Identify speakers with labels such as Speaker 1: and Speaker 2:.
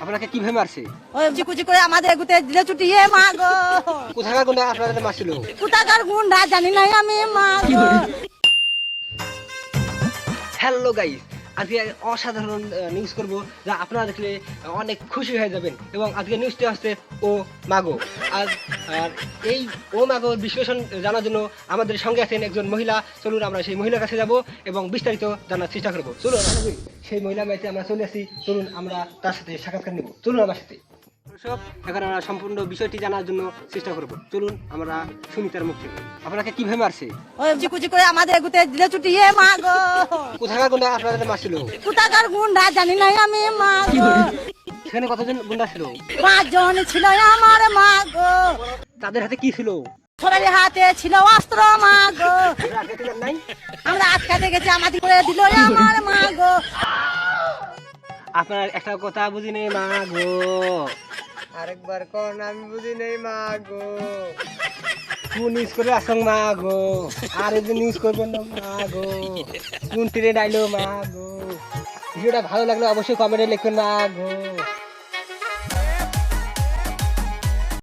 Speaker 1: আপনাকে কিভাবে মারছে?
Speaker 2: ওই চিকুচি করে আমাদের এগুতে দিলে ছুটিয়ে মা গো।
Speaker 1: কোথাকার গুন্ডা আপনাদের মারছিল?
Speaker 2: কোথাকার গুন্ডা জানি নাই আমি মা গো।
Speaker 1: হ্যালো গাইস, আজকে অসাধারণ নিউজ করব যা আপনারা দেখলে অনেক খুশি হয়ে যাবেন। এবং আজকে নিউজটি হচ্ছে ও মাগো। আর এই ও মাগো বিশ্লেষণ জানার জন্য আমাদের সঙ্গে আছেন একজন মহিলা। চলুন আমরা সেই মহিলার কাছে যাব এবং বিস্তারিত জানার চেষ্টা করব। চলুন সেই মহিলার বাড়িতে আমরা চলে আসি। চলুন আমরা তার সাথে সাক্ষাৎকার নেব। চলুন আমার সাথে। দর্শক, এখন আমরা সম্পূর্ণ বিষয়টি জানার জন্য চেষ্টা করব। চলুন আমরা শুনি তার মুখ থেকে। আপনাকে কিভাবে মারছে?
Speaker 2: ওই চিকুচি করে আমাদের এগুতে দিলে ছুটিয়ে মা গো।
Speaker 1: কোথাকার গুন্ডা আপনাদের মারছিল?
Speaker 2: কোথাকার গুন্ডা জানি নাই আমি মা গো।
Speaker 1: সেখানে কতজন গুন্ডা ছিল?
Speaker 2: 5 জন ছিল আমার মা গো।
Speaker 1: তাদের হাতে কি ছিল?
Speaker 2: ছোড়ার হাতে ছিল অস্ত্র মা গো।
Speaker 1: আপনারা আটকে ছিলেন নাই?
Speaker 2: আমরা আটকাতে গেছি আমাদের করে দিল আমার মা গো।
Speaker 1: আপনার একটা কথা বুঝি নেই মা গো।
Speaker 3: আরেকবার কোন আমি বুঝি নেই মা গো।
Speaker 1: কোন নিউজ করে আসং মা গো। আর এই নিউজ করবেন না মা গো। কোন ট্রেন আইলো মা গো। ভিডিওটা ভালো লাগলে অবশ্যই কমেন্টে লিখবেন মা গো।